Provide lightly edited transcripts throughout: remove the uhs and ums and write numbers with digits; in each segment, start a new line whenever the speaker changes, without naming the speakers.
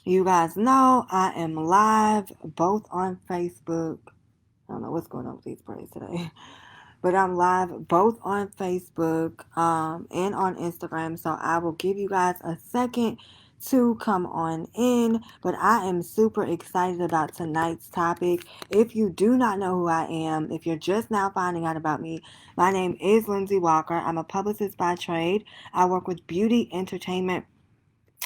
You guys know I am live both on Facebook. I don't know what's going on with these prayers today. But I'm live both on Facebook and on Instagram. So I will give you guys a second to come on in. But I am super excited about tonight's topic. If you do not know who I am, if you're just now finding out about me, my name is Lindsay Walker. I'm a publicist by trade. I work with beauty, entertainment,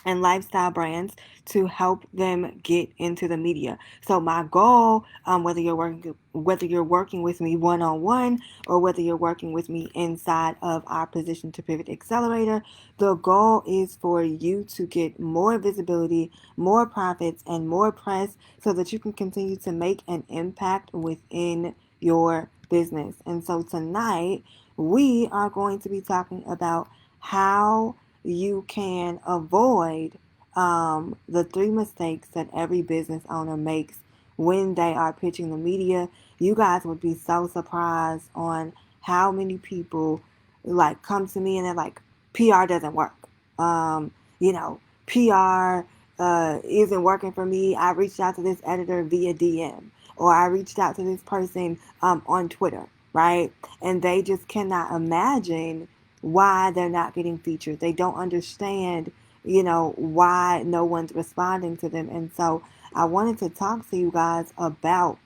and lifestyle brands to help them get into the media. So my goal, whether you're working with me one on one or whether you're working with me inside of our Position to Pivot Accelerator, the goal is for you to get more visibility, more profits, and more press so that you can continue to make an impact within your business. And so tonight we are going to be talking about how you can avoid the three mistakes that every business owner makes when they are pitching the media. You guys would be so surprised on how many people like come to me and they're like, PR doesn't work. Um, PR isn't working for me. I reached out to this editor via DM, or I reached out to this person on Twitter, right? And they just cannot imagine why they're not getting featured. They don't understand, why no one's responding to them. And so I wanted to talk to you guys about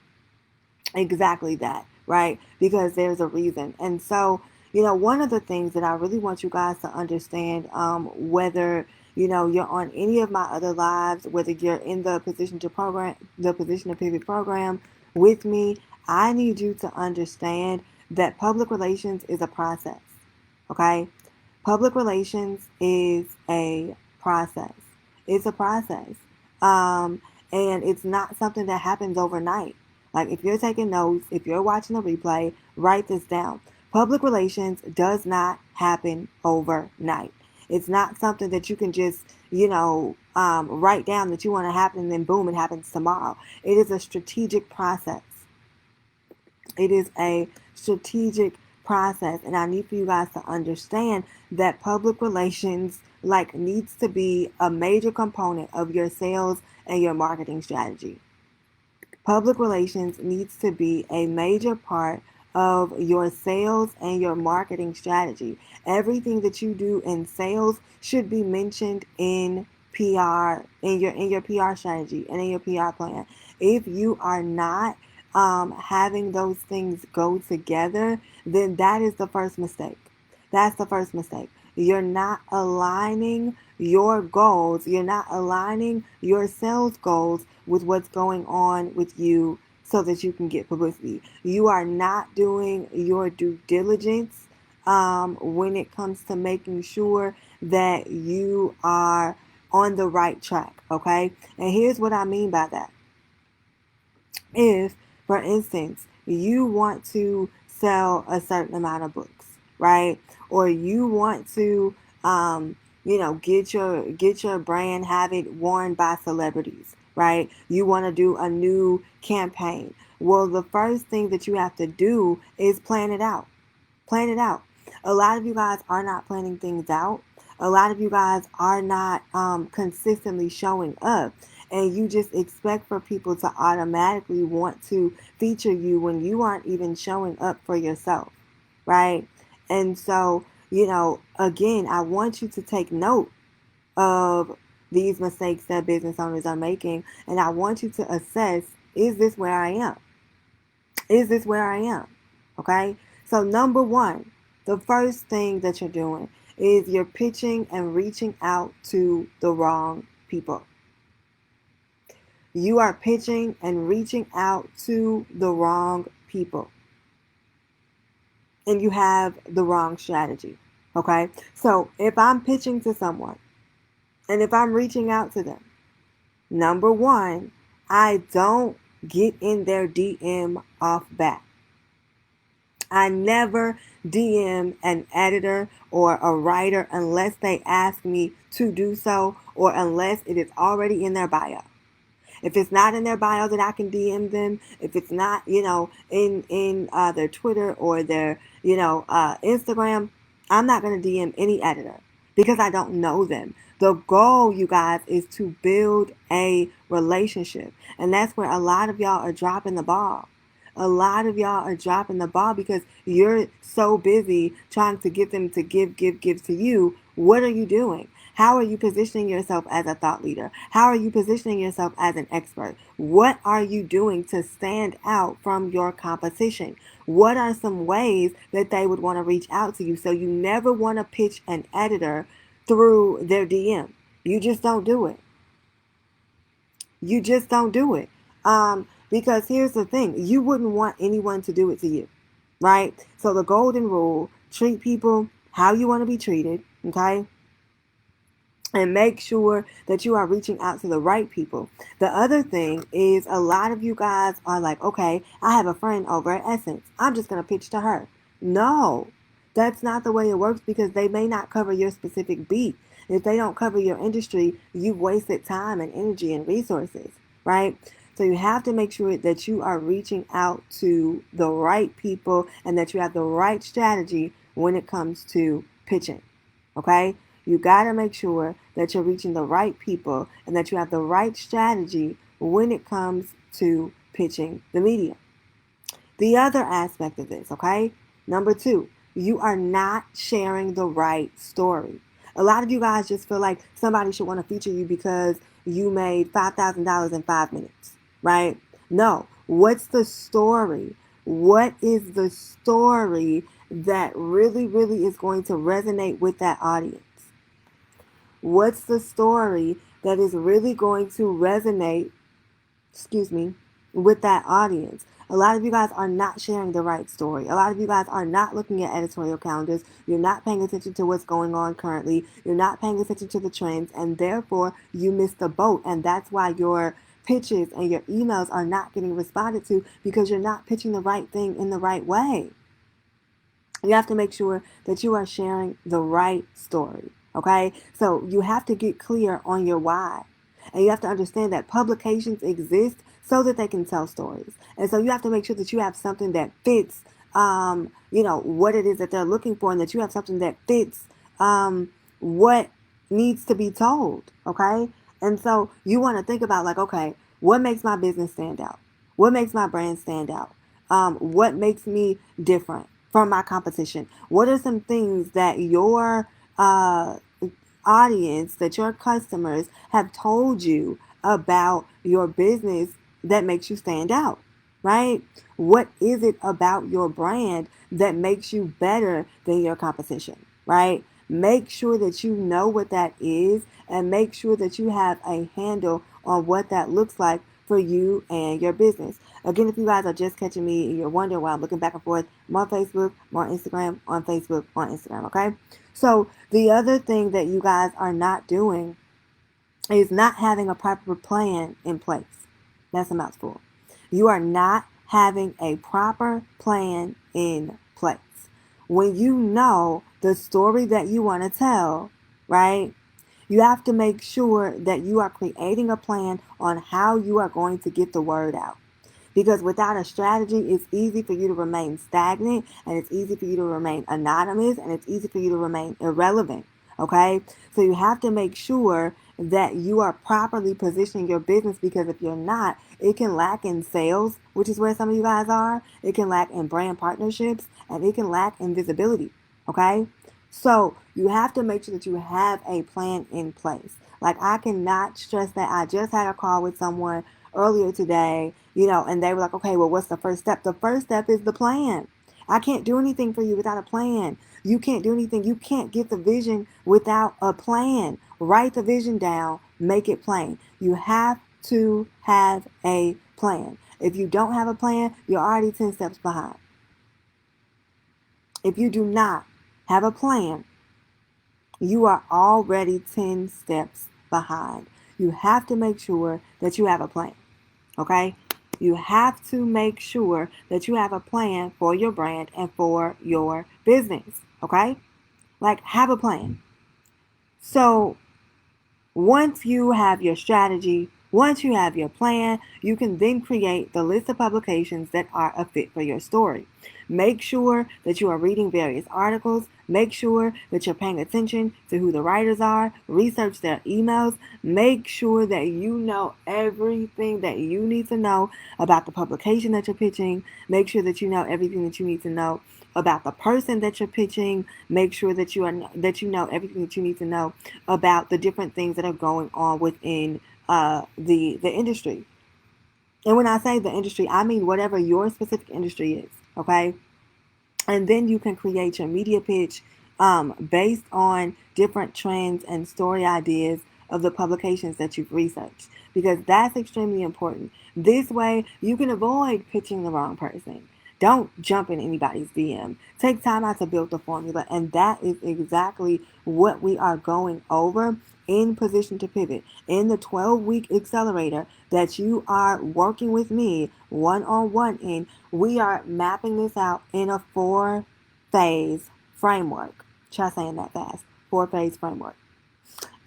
exactly that, right? Because there's a reason. And so, one of the things that I really want you guys to understand, whether you're on any of my other lives, whether you're in the Position to Pivot program with me, I need you to understand that public relations is a process. Okay? Public relations is a process. It's a process. Um, and it's not something that happens overnight. Like if you're taking notes, if you're watching a replay, write this down. Public relations does not happen overnight. It's not something that you can just, write down that you want to happen and then boom, it happens tomorrow. It is a strategic process. It is a strategic process, and I need for you guys to understand that public relations like needs to be a major component of your sales and your marketing strategy. Public relations needs to be a major part of your sales and your marketing strategy. Everything that you do in sales should be mentioned in PR, in your PR strategy and in your PR plan. If you are not having those things go together, then that is the first mistake. That's the first mistake. You're not aligning your goals. You're not aligning your sales goals with what's going on with you so that you can get publicity. You are not doing your due diligence when it comes to making sure that you are on the right track. Okay. And here's what I mean by that. If, for instance, you want to sell a certain amount of books, right? Or you want to, get your brand, have it worn by celebrities, right? You want to do a new campaign. Well, the first thing that you have to do is plan it out. Plan it out. A lot of you guys are not planning things out. A lot of you guys are not consistently showing up. And you just expect for people to automatically want to feature you when you aren't even showing up for yourself, right? And so, again, I want you to take note of these mistakes that business owners are making. And I want you to assess, is this where I am? Is this where I am? Okay. So, number one, the first thing that you're doing is you're pitching and reaching out to the wrong people. You are pitching and reaching out to the wrong people. And you have the wrong strategy. Okay. So, if I'm pitching to someone and if I'm reaching out to them, number one, I don't get in their DM off bat. I never DM an editor or a writer unless they ask me to do so or unless it is already in their bio. If it's not in their bio, then I can DM them. If it's not, in their Twitter or their, Instagram, I'm not going to DM any editor because I don't know them. The goal, you guys, is to build a relationship. And that's where a lot of y'all are dropping the ball. A lot of y'all are dropping the ball because you're so busy trying to get them to give to you. What are you doing? How are you positioning yourself as a thought leader? How are you positioning yourself as an expert? What are you doing to stand out from your competition? What are some ways that they would want to reach out to you? So you never want to pitch an editor through their DM. You just don't do it. You just don't do it. Because here's the thing, you wouldn't want anyone to do it to you, right? So the golden rule, treat people how you want to be treated, okay? And make sure that you are reaching out to the right people. The other thing is a lot of you guys are like, okay, I have a friend over at Essence. I'm just going to pitch to her. No, that's not the way it works because they may not cover your specific beat. If they don't cover your industry, you've wasted time and energy and resources, right? So you have to make sure that you are reaching out to the right people and that you have the right strategy when it comes to pitching, okay? You got to make sure that you're reaching the right people and that you have the right strategy when it comes to pitching the medium. The other aspect of this, okay? Number 2, you are not sharing the right story. A lot of you guys just feel like somebody should want to feature you because you made $5,000 in 5 minutes, right? No. What's the story? What is the story that really, really is going to resonate with that audience? What's the story that is really going to resonate, with that audience? A lot of you guys are not sharing the right story. A lot of you guys are not looking at editorial calendars. You're not paying attention to what's going on currently. You're not paying attention to the trends, and therefore you miss the boat. And that's why your pitches and your emails are not getting responded to because you're not pitching the right thing in the right way. You have to make sure that you are sharing the right story. Okay, so you have to get clear on your why. And you have to understand that publications exist so that they can tell stories. And so you have to make sure that you have something that fits, what it is that they're looking for, and that you have something that fits what needs to be told. Okay, and so you want to think about like, okay, what makes my business stand out? What makes my brand stand out? What makes me different from my competition? What are some things that your audience, that your customers have told you about your business that makes you stand out, right? What is it about your brand that makes you better than your competition, right? Make sure that you know what that is and make sure that you have a handle on what that looks like for you and your business. Again, if you guys are just catching me and you're wondering why I'm looking back and forth, I'm on Facebook, I'm on Instagram, on Facebook, on Instagram, okay? So the other thing that you guys are not doing is not having a proper plan in place. That's a mouthful. You are not having a proper plan in place. When you know the story that you want to tell, right? You have to make sure that you are creating a plan on how you are going to get the word out. Because without a strategy, it's easy for you to remain stagnant and it's easy for you to remain anonymous and it's easy for you to remain irrelevant. Okay? So you have to make sure that you are properly positioning your business because if you're not, it can lack in sales, which is where some of you guys are. It can lack in brand partnerships and it can lack in visibility. Okay? So you have to make sure that you have a plan in place. Like I cannot stress that. I just had a call with someone earlier today, and they were like, okay, well, what's the first step? The first step is the plan. I can't do anything for you without a plan. You can't do anything. You can't get the vision without a plan. Write the vision down, make it plain. You have to have a plan. If you don't have a plan, you're already 10 steps behind. If you do not have a plan, you are already 10 steps behind. You have to make sure that you have a plan. Okay? You have to make sure that you have a plan for your brand and for your business. Okay? Like, have a plan. So, once you have your strategy, Once you have your plan, you can then create the list of publications that are a fit for your story. Make sure that you are reading various articles. Make sure that you're paying attention to who the writers are. Research their emails. Make sure that you know everything that you need to know about the publication that you're pitching. Make sure that you know everything that you need to know about the person that you're pitching. Make sure that you know everything that you need to know about the different things that are going on within the industry. And when I say the industry, I mean whatever your specific industry is. Okay. And then you can create your media pitch based on different trends and story ideas of the publications that you've researched, because that's extremely important. This way, you can avoid pitching the wrong person. Don't jump in anybody's DM. Take time out to build the formula, and that is exactly what we are going over in Position to Pivot in the 12-week accelerator that you are working with me one-on-one in. We are mapping this out in a 4-phase framework. Try saying that fast. 4-phase framework.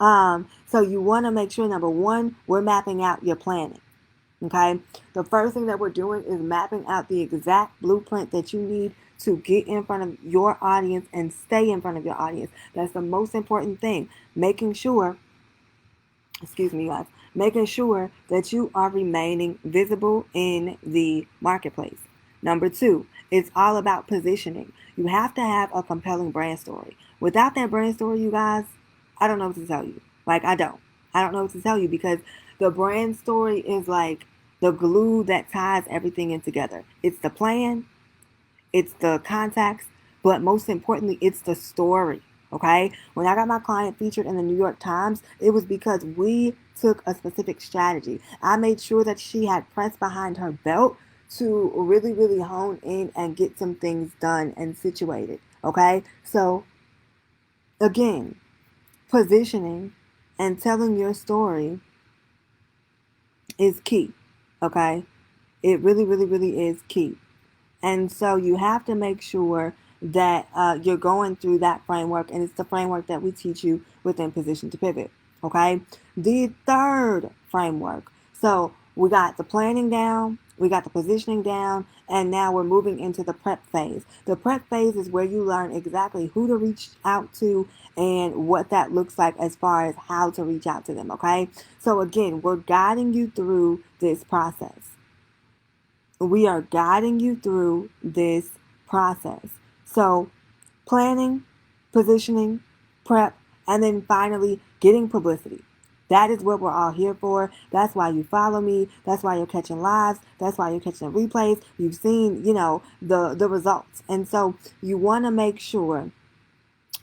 So you want to make sure, number one, we're mapping out your planning. Okay. The first thing that we're doing is mapping out the exact blueprint that you need to get in front of your audience and stay in front of your audience. That's the most important thing. Making sure, guys, making sure that you are remaining visible in the marketplace. Number two, it's all about positioning. You have to have a compelling brand story. Without that brand story, you guys, I don't know what to tell you. Like, I don't. I don't know what to tell you, because the brand story is like the glue that ties everything in together. It's the plan, it's the contacts, but most importantly, it's the story. Okay. When I got my client featured in the New York Times, it was because we took a specific strategy. I made sure that she had press behind her belt to really, really hone in and get some things done and situated. Okay. So, again, positioning and telling your story is key. Okay. It really, really, really is key. And so you have to make sure that you're going through that framework, and it's the framework that we teach you within Position to Pivot. Okay. The third framework. So we got the planning down, we got the positioning down, and now we're moving into the prep phase. The prep phase is where you learn exactly who to reach out to and what that looks like as far as how to reach out to them. Okay. So again, we're guiding you through this process. We are guiding you through this process. So, planning, positioning, prep, and then finally getting publicity. That is what we're all here for. That's why you follow me. That's why you're catching lives. That's why you're catching replays. You've seen, the results. And so you want to make sure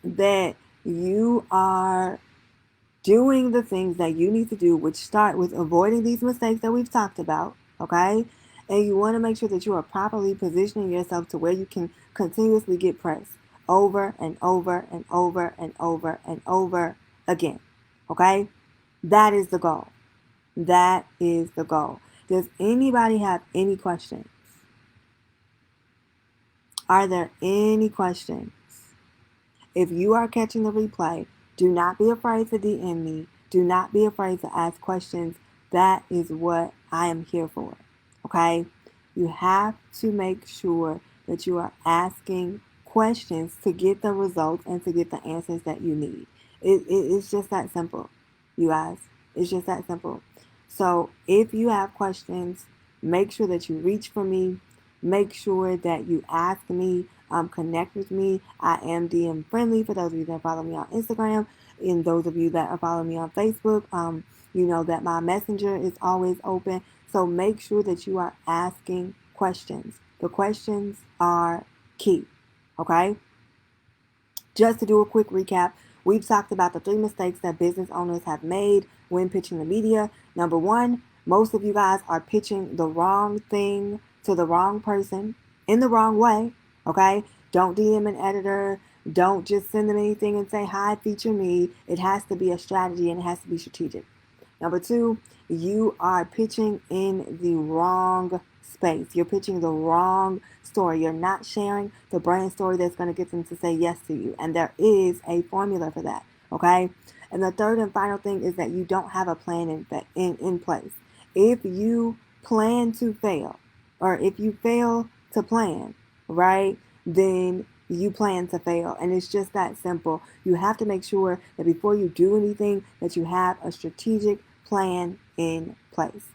that you are doing the things that you need to do, which start with avoiding these mistakes that we've talked about, okay? And you want to make sure that you are properly positioning yourself to where you can continuously get press over and over and over and over and over again, okay? That is the goal. That is the goal. Does anybody have any questions? Are there any questions? If you are catching the replay, do not be afraid to DM me. Do not be afraid to ask questions. That is what I am here for. Okay? You have to make sure that you are asking questions to get the results and to get the answers that you need. It's just that simple, you guys. It's just that simple. So if you have questions, make sure that you reach for me. Make sure that you ask me, connect with me. I am DM friendly for those of you that follow me on Instagram, and those of you that are following me on Facebook. You know that my messenger is always open. So make sure that you are asking questions. The questions are key. Okay? Just to do a quick recap, we've talked about the 3 mistakes that business owners have made when pitching the media. Number 1, most of you guys are pitching the wrong thing to the wrong person in the wrong way. Okay? Don't DM an editor. Don't just send them anything and say, hi, feature me. It has to be a strategy, and it has to be strategic. Number 2, you are pitching in the wrong space. You're pitching the wrong story. You're not sharing the brand story that's going to get them to say yes to you. And there is a formula for that. Okay? And the third and final thing is that you don't have a plan in place. If you plan to fail, or if you fail to plan, right, then you plan to fail. And it's just that simple. You have to make sure that before you do anything, that you have a strategic plan in place.